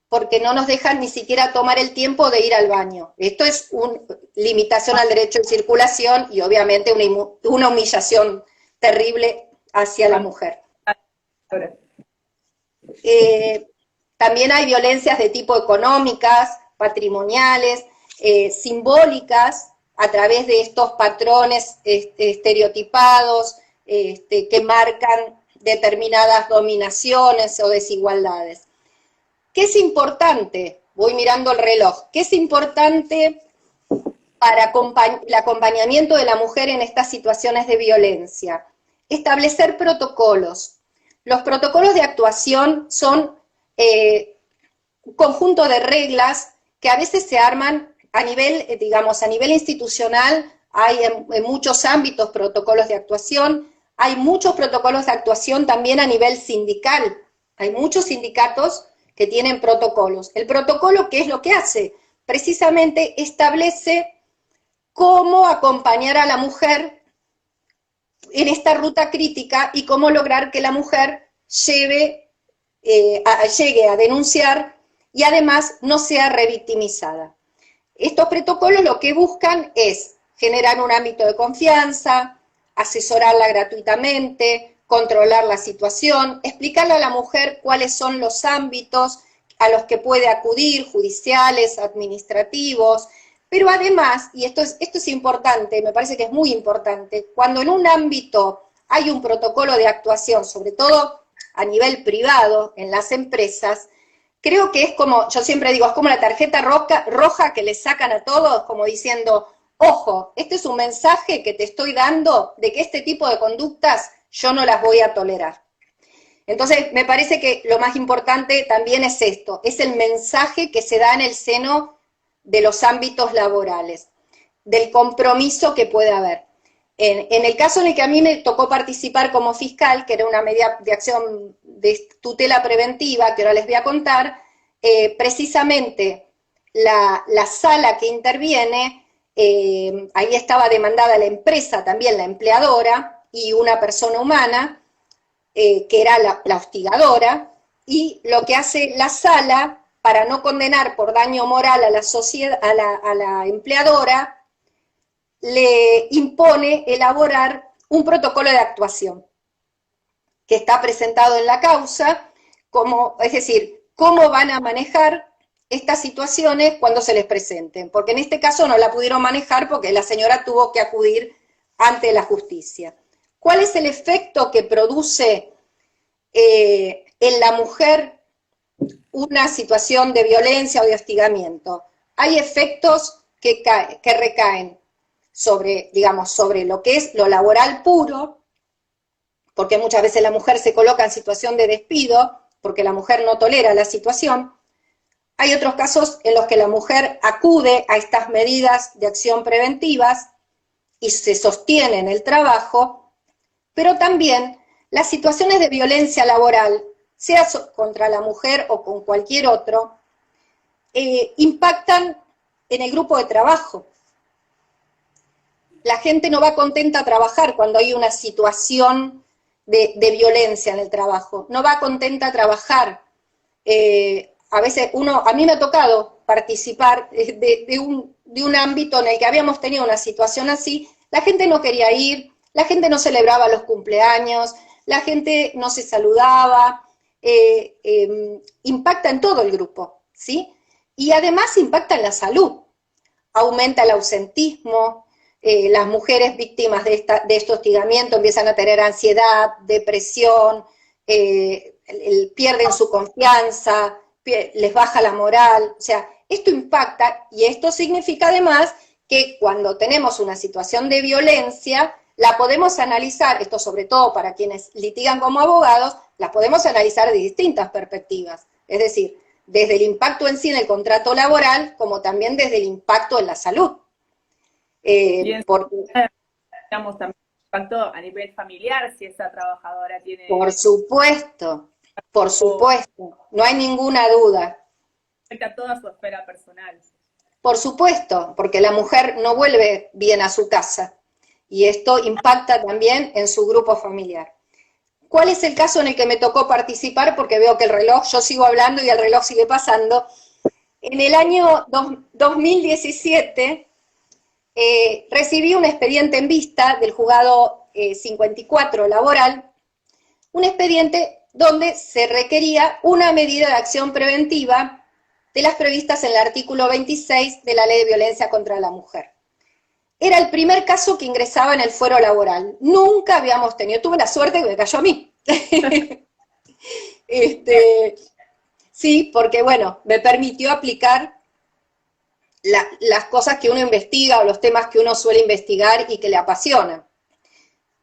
porque no nos dejan ni siquiera tomar el tiempo de ir al baño. Esto es una limitación al derecho de circulación y obviamente una humillación terrible hacia la mujer. También hay violencias de tipo económicas, patrimoniales, simbólicas, a través de estos patrones estereotipados que marcan determinadas dominaciones o desigualdades. ¿Qué es importante? Voy mirando el reloj. ¿Qué es importante para el acompañamiento de la mujer en estas situaciones de violencia? Establecer protocolos. Los protocolos de actuación son un conjunto de reglas que a veces se arman a nivel, digamos, a nivel institucional. Hay en muchos ámbitos protocolos de actuación, hay muchos protocolos de actuación también a nivel sindical. Hay muchos sindicatos que tienen protocolos. El protocolo, ¿qué es lo que hace? Precisamente establece cómo acompañar a la mujer en esta ruta crítica y cómo lograr que la mujer llegue a denunciar y además no sea revictimizada. Estos protocolos lo que buscan es generar un ámbito de confianza, asesorarla gratuitamente, controlar la situación, explicarle a la mujer cuáles son los ámbitos a los que puede acudir, judiciales, administrativos, pero además, y esto es importante, me parece que es muy importante, cuando en un ámbito hay un protocolo de actuación, sobre todo a nivel privado, en las empresas, creo que es como, yo siempre digo, es como la tarjeta roja que le sacan a todos, como diciendo, ojo, este es un mensaje que te estoy dando de que este tipo de conductas yo no las voy a tolerar. Entonces, me parece que lo más importante también es esto, es el mensaje que se da en el seno de los ámbitos laborales, del compromiso que puede haber. En el caso en el que a mí me tocó participar como fiscal, que era una medida de acción de tutela preventiva, que ahora les voy a contar, precisamente la sala que interviene, ahí estaba demandada la empresa, también la empleadora, y una persona humana, que era la hostigadora, y lo que hace la sala, para no condenar por daño moral a la sociedad, a la empleadora, le impone elaborar un protocolo de actuación, que está presentado en la causa, es decir, cómo van a manejar estas situaciones cuando se les presenten, porque en este caso no la pudieron manejar porque la señora tuvo que acudir ante la justicia. ¿Cuál es el efecto que produce en la mujer una situación de violencia o de hostigamiento? Hay efectos que recaen sobre, digamos, sobre lo que es lo laboral puro, porque muchas veces la mujer se coloca en situación de despido, porque la mujer no tolera la situación. Hay otros casos en los que la mujer acude a estas medidas de acción preventivas y se sostiene en el trabajo, pero también las situaciones de violencia laboral, sea contra la mujer o con cualquier otro, impactan en el grupo de trabajo. La gente no va contenta a trabajar cuando hay una situación de violencia en el trabajo, no va contenta a trabajar. a veces a mí me ha tocado participar de un ámbito en el que habíamos tenido una situación así, la gente no quería ir, la gente no celebraba los cumpleaños, la gente no se saludaba, impacta en todo el grupo, ¿sí? Y además impacta en la salud, aumenta el ausentismo, las mujeres víctimas de este hostigamiento empiezan a tener ansiedad, depresión, pierden su confianza, les baja la moral, o sea, esto impacta y esto significa además que cuando tenemos una situación de violencia, la podemos analizar, esto sobre todo para quienes litigan como abogados, la podemos analizar de distintas perspectivas, es decir, desde el impacto en sí en el contrato laboral, como también desde el impacto en la salud. Porque, digamos, también impacto a nivel familiar, si esa trabajadora tiene... Por supuesto, no hay ninguna duda. Afecta toda su esfera personal. Por supuesto, porque la mujer no vuelve bien a su casa, y esto impacta también en su grupo familiar. ¿Cuál es el caso en el que me tocó participar? Porque veo que el reloj, yo sigo hablando y el reloj sigue pasando. En el año 2017 recibí un expediente en vista del juzgado 54 laboral, un expediente donde se requería una medida de acción preventiva de las previstas en el artículo 26 de la Ley de Violencia contra la Mujer. Era el primer caso que ingresaba en el fuero laboral. Nunca habíamos tenido, tuve la suerte que me cayó a mí. Sí, porque bueno, me permitió aplicar las cosas que uno investiga o los temas que uno suele investigar y que le apasionan.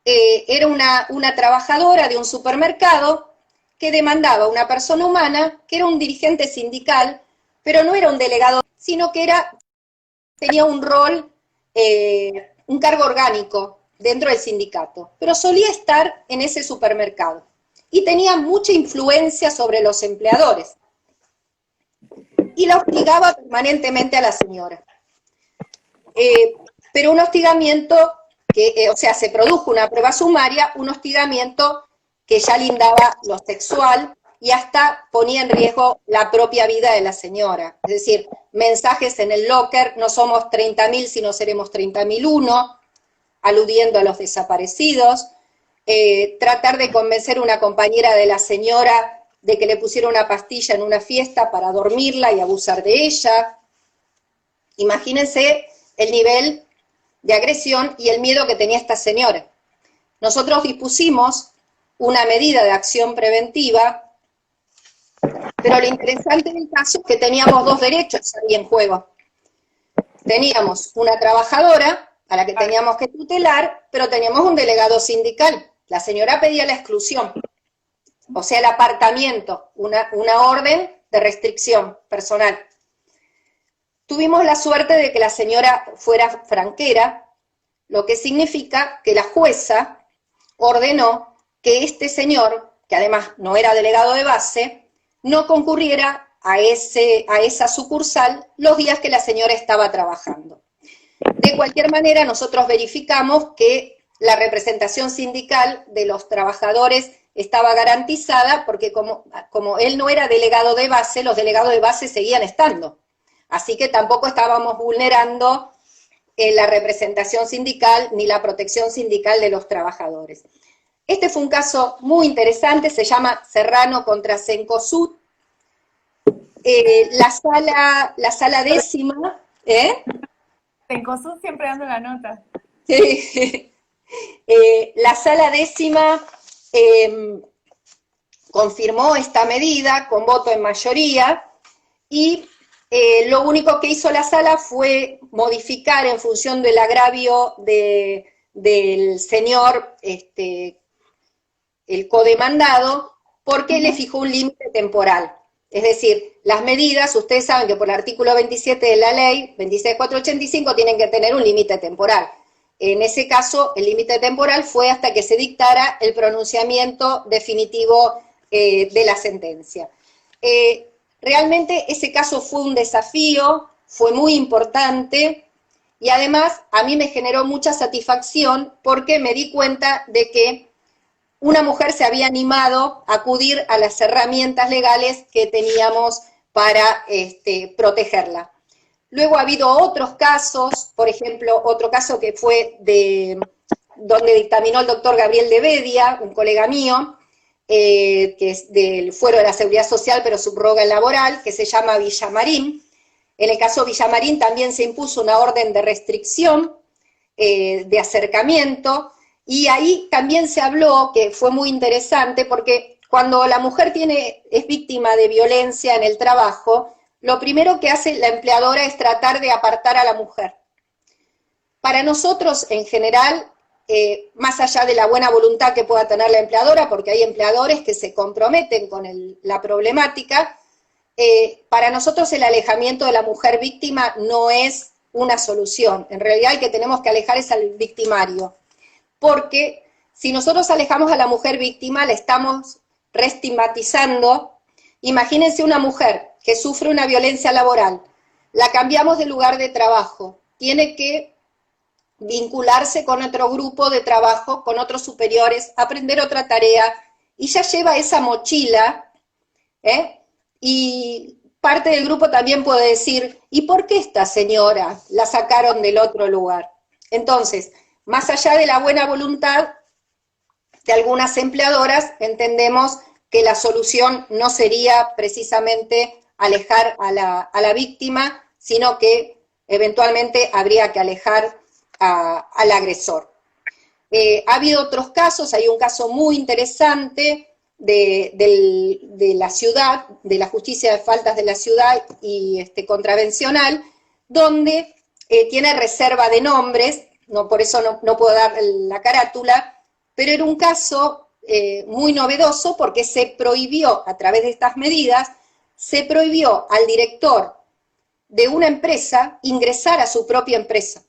Era una trabajadora de un supermercado que demandaba a una persona humana que era un dirigente sindical, pero no era un delegado, sino que tenía un rol, un cargo orgánico dentro del sindicato, pero solía estar en ese supermercado y tenía mucha influencia sobre los empleadores y la hostigaba permanentemente a la señora. Pero un hostigamiento o sea, se produjo una prueba sumaria, un hostigamiento que ya lindaba lo sexual y hasta ponía en riesgo la propia vida de la señora. Es decir, mensajes en el locker, no somos 30.000, sino seremos 30.001, aludiendo a los desaparecidos, tratar de convencer a una compañera de la señora de que le pusiera una pastilla en una fiesta para dormirla y abusar de ella. Imagínense el nivel de agresión y el miedo que tenía esta señora. Nosotros dispusimos una medida de acción preventiva, pero lo interesante del caso es que teníamos dos derechos ahí en juego. Teníamos una trabajadora a la que teníamos que tutelar, pero teníamos un delegado sindical. La señora pedía la exclusión, o sea, el apartamiento, una orden de restricción personal. Tuvimos la suerte de que la señora fuera franquera, lo que significa que la jueza ordenó que este señor, que además no era delegado de base, no concurriera a esa sucursal los días que la señora estaba trabajando. De cualquier manera, nosotros verificamos que la representación sindical de los trabajadores estaba garantizada, porque como él no era delegado de base, los delegados de base seguían estando. Así que tampoco estábamos vulnerando la representación sindical ni la protección sindical de los trabajadores. Este fue un caso muy interesante, se llama Serrano contra Cencosud. La sala décima... Cencosud siempre dando la nota. La sala décima confirmó esta medida con voto en mayoría y lo único que hizo la sala fue modificar en función del agravio del señor, el codemandado, porque le fijó un límite temporal. Es decir, las medidas, ustedes saben que por el artículo 27 de la ley, 26485, tienen que tener un límite temporal. En ese caso, el límite temporal fue hasta que se dictara el pronunciamiento definitivo de la sentencia. Realmente ese caso fue un desafío, fue muy importante, y además a mí me generó mucha satisfacción porque me di cuenta de que una mujer se había animado a acudir a las herramientas legales que teníamos para protegerla. Luego ha habido otros casos, por ejemplo, otro caso que fue donde dictaminó el doctor Gabriel de Bedia, un colega mío, que es del Fuero de la Seguridad Social, pero subroga el laboral, que se llama Villamarín. En el caso Villamarín también se impuso una orden de restricción, de acercamiento, y ahí también se habló, que fue muy interesante, porque cuando la mujer es víctima de violencia en el trabajo, lo primero que hace la empleadora es tratar de apartar a la mujer. Para nosotros, en general, más allá de la buena voluntad que pueda tener la empleadora, porque hay empleadores que se comprometen con la problemática, para nosotros el alejamiento de la mujer víctima no es una solución. En realidad el que tenemos que alejar es al victimario, porque si nosotros alejamos a la mujer víctima, la estamos reestigmatizando. Imagínense una mujer que sufre una violencia laboral, la cambiamos de lugar de trabajo, tiene que vincularse con otro grupo de trabajo, con otros superiores, aprender otra tarea, y ya lleva esa mochila, y parte del grupo también puede decir, ¿y por qué esta señora la sacaron del otro lugar? Entonces, más allá de la buena voluntad de algunas empleadoras, entendemos que la solución no sería precisamente alejar a la víctima, sino que eventualmente habría que alejar al agresor. Ha habido otros casos, hay un caso muy interesante de la ciudad, de la justicia de faltas de la ciudad y contravencional, donde tiene reserva de nombres, por eso no puedo dar la carátula, pero era un caso muy novedoso porque se prohibió, a través de estas medidas, se prohibió al director de una empresa ingresar a su propia empresa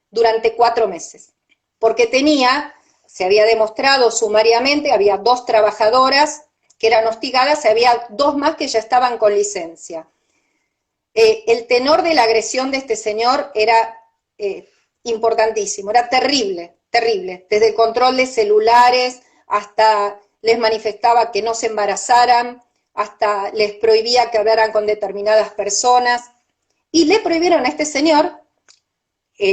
durante 4 meses, porque se había demostrado sumariamente, había 2 trabajadoras que eran hostigadas, y había 2 más que ya estaban con licencia. El tenor de la agresión de este señor era importantísimo, era terrible, terrible, desde el control de celulares, hasta les manifestaba que no se embarazaran, hasta les prohibía que hablaran con determinadas personas, y le prohibieron a este señor,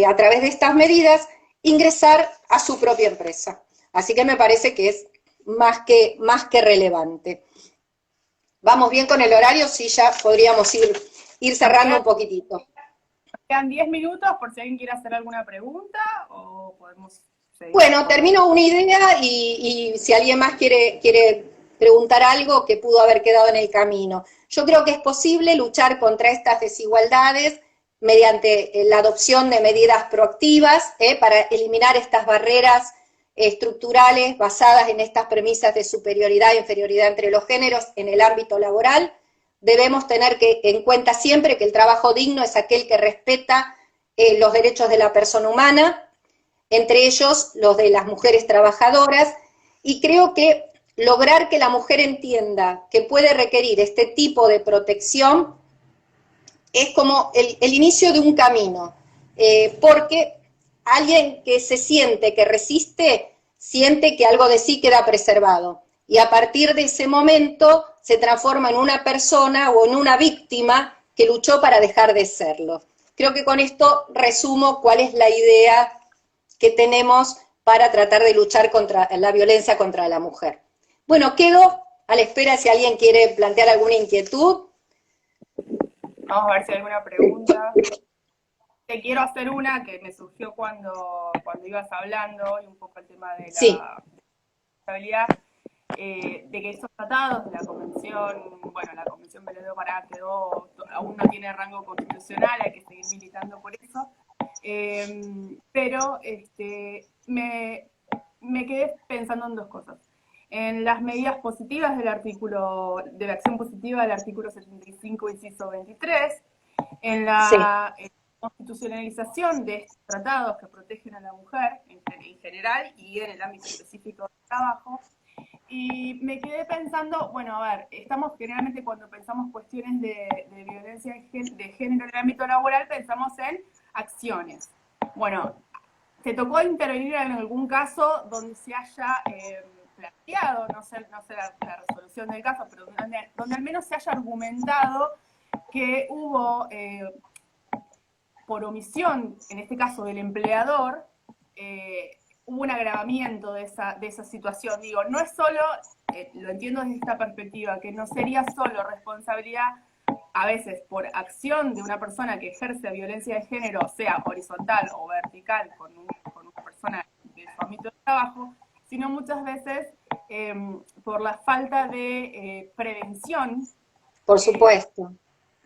a través de estas medidas, ingresar a su propia empresa. Así que me parece que es más que relevante. ¿Vamos bien con el horario? Sí, ya podríamos ir cerrando un poquitito. Quedan 10 minutos por si alguien quiere hacer alguna pregunta o podemos seguir. Bueno, termino una idea y si alguien más quiere preguntar algo que pudo haber quedado en el camino. Yo creo que es posible luchar contra estas desigualdades mediante la adopción de medidas proactivas para eliminar estas barreras estructurales basadas en estas premisas de superioridad e inferioridad entre los géneros en el ámbito laboral. Debemos tener en cuenta siempre que el trabajo digno es aquel que respeta los derechos de la persona humana, entre ellos los de las mujeres trabajadoras, y creo que lograr que la mujer entienda que puede requerir este tipo de protección es como el inicio de un camino, porque alguien que se siente, que resiste, siente que algo de sí queda preservado, y a partir de ese momento se transforma en una persona o en una víctima que luchó para dejar de serlo. Creo que con esto resumo cuál es la idea que tenemos para tratar de luchar contra la violencia contra la mujer. Bueno, quedo a la espera si alguien quiere plantear alguna inquietud. Vamos a ver si hay alguna pregunta. Te quiero hacer una que me surgió cuando ibas hablando, y un poco el tema de la estabilidad, de que esos tratados de la Convención, la Convención Belén Pará aún no tiene rango constitucional, hay que seguir militando por eso, pero me quedé pensando en 2 cosas. En las medidas positivas de la acción positiva del artículo 75, inciso 23, en la constitucionalización de estos tratados que protegen a la mujer en general y en el ámbito específico del trabajo. Y me quedé pensando, estamos generalmente cuando pensamos cuestiones de violencia de género en el ámbito laboral, pensamos en acciones. Bueno, ¿te tocó intervenir en algún caso donde se haya planteado, no sé la resolución del caso, pero donde al menos se haya argumentado que hubo, por omisión, en este caso del empleador, hubo un agravamiento de esa situación? Digo, no es solo, lo entiendo desde esta perspectiva, que no sería solo responsabilidad a veces por acción de una persona que ejerce violencia de género, sea horizontal o vertical con una persona de su ámbito de trabajo, sino muchas veces por la falta de prevención Por supuesto.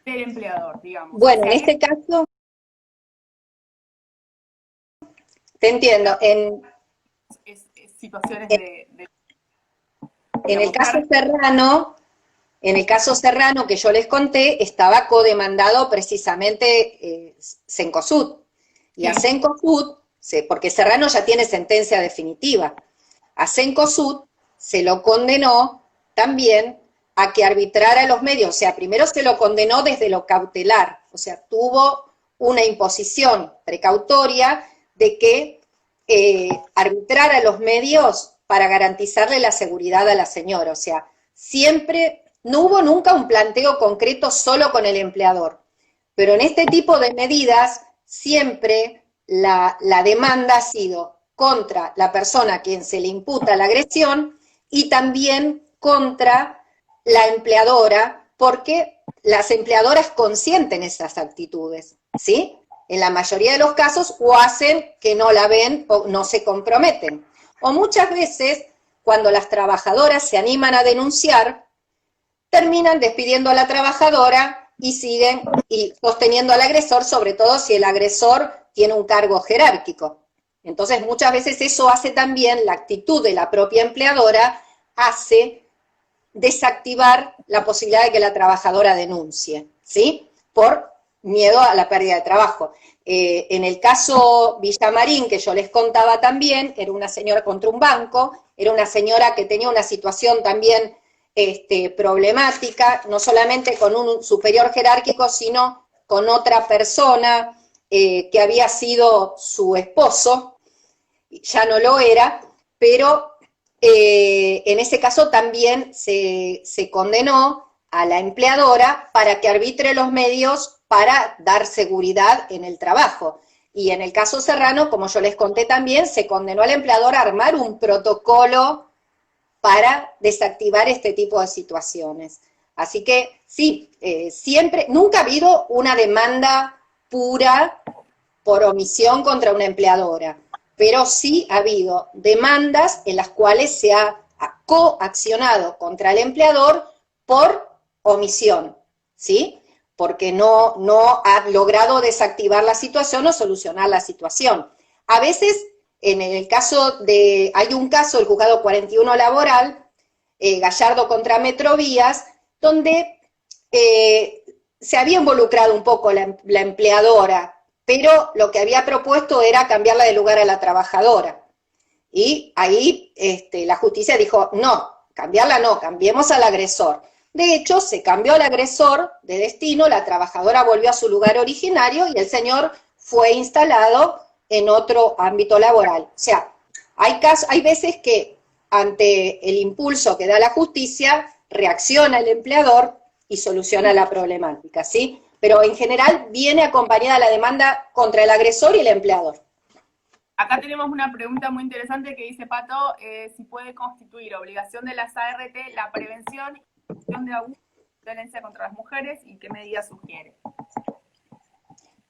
del empleador, digamos. Bueno, o sea, en este caso, te entiendo, es situaciones en el digamos, caso Serrano, en el caso Serrano que yo les conté, estaba codemandado precisamente Cencosud. Y a Cencosud, porque Serrano ya tiene sentencia definitiva, a Cencosud se lo condenó también a que arbitrara los medios. O sea, primero se lo condenó desde lo cautelar, o sea, tuvo una imposición precautoria de que arbitrara los medios para garantizarle la seguridad a la señora. O sea, siempre, no hubo nunca un planteo concreto solo con el empleador, pero en este tipo de medidas siempre la demanda ha sido contra la persona a quien se le imputa la agresión y también contra la empleadora, porque las empleadoras consienten esas actitudes, ¿sí? En la mayoría de los casos o hacen que no la ven o no se comprometen. O muchas veces, cuando las trabajadoras se animan a denunciar, terminan despidiendo a la trabajadora y siguen sosteniendo al agresor, sobre todo si el agresor tiene un cargo jerárquico. Entonces, muchas veces eso hace también, la actitud de la propia empleadora hace desactivar la posibilidad de que la trabajadora denuncie, ¿sí? Por miedo a la pérdida de trabajo. En el caso Villamarín, que yo les contaba también, era una señora contra un banco, era una señora que tenía una situación también problemática, no solamente con un superior jerárquico, sino con otra persona que había sido su esposo, ya no lo era, pero en ese caso también se condenó a la empleadora para que arbitre los medios para dar seguridad en el trabajo. Y en el caso Serrano, como yo les conté también, se condenó al empleador a armar un protocolo para desactivar este tipo de situaciones. Así que sí, siempre, nunca ha habido una demanda pura por omisión contra una empleadora, pero sí ha habido demandas en las cuales se ha coaccionado contra el empleador por omisión, ¿sí? Porque no ha logrado desactivar la situación o solucionar la situación. A veces, en el caso hay un caso, el juzgado 41 laboral, Gallardo contra Metrovías, donde se había involucrado un poco la empleadora, pero lo que había propuesto era cambiarla de lugar a la trabajadora. Y ahí la justicia dijo, no, cambiarla no, cambiemos al agresor. De hecho, se cambió al agresor de destino, la trabajadora volvió a su lugar originario y el señor fue instalado en otro ámbito laboral. O sea, hay veces que ante el impulso que da la justicia, reacciona el empleador y soluciona la problemática, ¿sí? Pero en general viene acompañada la demanda contra el agresor y el empleador. Acá tenemos una pregunta muy interesante que dice, Pato, si puede constituir obligación de las ART la prevención de abuso y violencia contra las mujeres y qué medidas sugiere.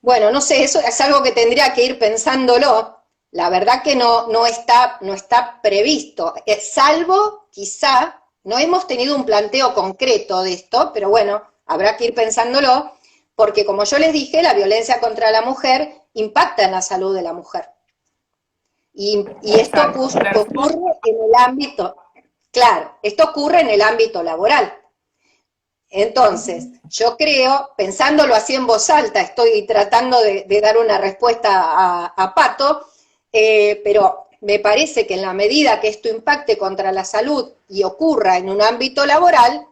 Bueno, no sé, eso es algo que tendría que ir pensándolo. La verdad que no está previsto, salvo quizá, no hemos tenido un planteo concreto de esto, pero bueno, habrá que ir pensándolo, porque como yo les dije, la violencia contra la mujer impacta en la salud de la mujer. Y esto ocurre en el ámbito, claro, esto ocurre en el ámbito laboral. Entonces, yo creo, pensándolo así en voz alta, estoy tratando de dar una respuesta a Pato, pero me parece que en la medida que esto impacte contra la salud y ocurra en un ámbito laboral,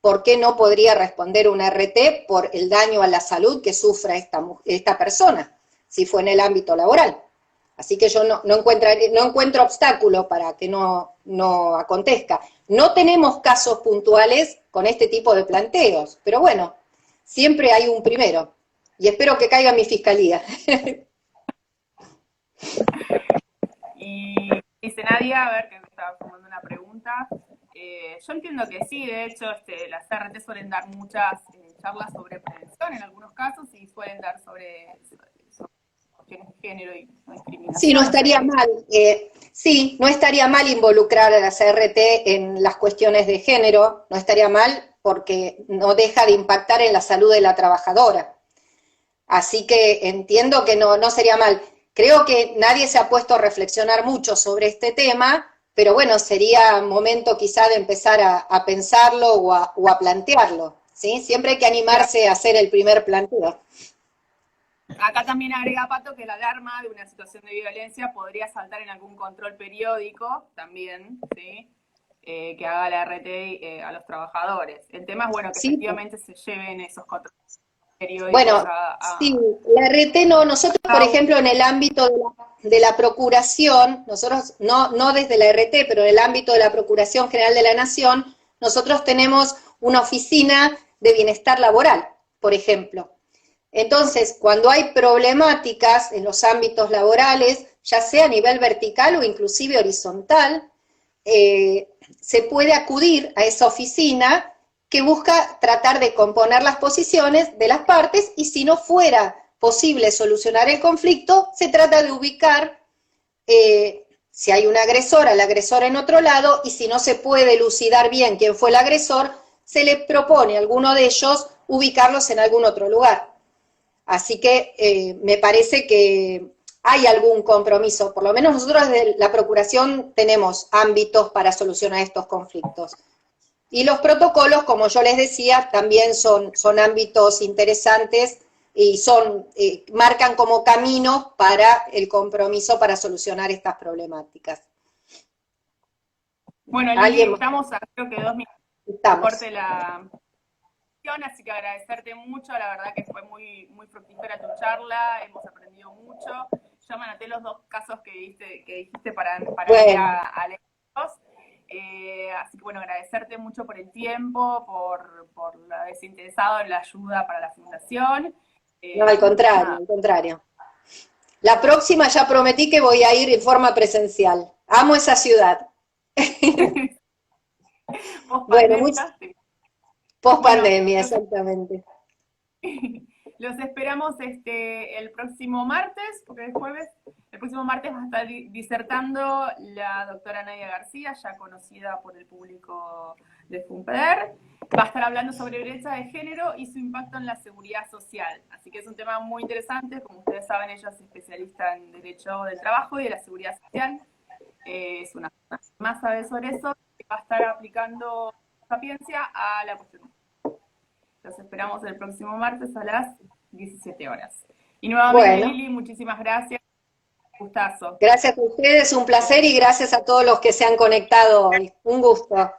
¿por qué no podría responder una RT por el daño a la salud que sufra esta persona, si fue en el ámbito laboral? Así que yo no encuentro obstáculo para que no acontezca. No tenemos casos puntuales con este tipo de planteos, pero bueno, siempre hay un primero. Y espero que caiga mi fiscalía. Y dice Nadia, a ver, que me estaba formando una pregunta. Yo entiendo que sí, de hecho, las CRT suelen dar muchas charlas sobre prevención en algunos casos y suelen dar sobre cuestiones de género y no discriminación. Sí, no estaría mal. Sí, no estaría mal involucrar a la CRT en las cuestiones de género, no estaría mal porque no deja de impactar en la salud de la trabajadora. Así que entiendo que no sería mal. Creo que nadie se ha puesto a reflexionar mucho sobre este tema, pero bueno, sería momento quizá de empezar a pensarlo o a plantearlo, ¿sí? Siempre hay que animarse a hacer el primer planteo. Acá también agrega Pato que la alarma de una situación de violencia podría saltar en algún control periódico también, ¿sí? Que haga la RT a los trabajadores. El tema es, bueno, que Sí. Efectivamente se lleven esos controles periódicos Bueno, sí, la RT no, nosotros por ejemplo en el ámbito de la procuración, nosotros no desde la RT, pero en el ámbito de la Procuración General de la Nación, nosotros tenemos una oficina de bienestar laboral, por ejemplo. Entonces, cuando hay problemáticas en los ámbitos laborales, ya sea a nivel vertical o inclusive horizontal, se puede acudir a esa oficina que busca tratar de componer las posiciones de las partes y si no fuera posible solucionar el conflicto, se trata de ubicar si hay un agresor, al agresor en otro lado, y si no se puede elucidar bien quién fue el agresor, se le propone a alguno de ellos ubicarlos en algún otro lugar. Así que me parece que hay algún compromiso, por lo menos nosotros desde la Procuración tenemos ámbitos para solucionar estos conflictos. Y los protocolos, como yo les decía, también son ámbitos interesantes y marcan como caminos para el compromiso para solucionar estas problemáticas. Bueno, Lili, estamos a creo que 2 minutos corte la así que agradecerte mucho, la verdad que fue muy fructífera tu charla, hemos aprendido mucho. Yo me anoté los 2 casos que dijiste para ir a leerlos. Así que bueno, agradecerte mucho por el tiempo, por lo desinteresado en la ayuda para la fundación. No, al contrario. La próxima ya prometí que voy a ir en forma presencial. Amo esa ciudad. Bueno, post-pandemia, exactamente. Los esperamos el próximo martes, porque es jueves. El próximo martes va a estar disertando la doctora Nadia García, ya conocida por el público de FUNPEDER. Va a estar hablando sobre brecha de género y su impacto en la seguridad social. Así que es un tema muy interesante. Como ustedes saben, ella es especialista en Derecho del Trabajo y de la Seguridad Social. Es una más sabe sobre eso. Va a estar aplicando sapiencia a la cuestión. Los esperamos el próximo martes a las 17 horas. Y nuevamente, Lili, muchísimas gracias. Gustazo. Gracias a ustedes, un placer y gracias a todos los que se han conectado hoy. Un gusto.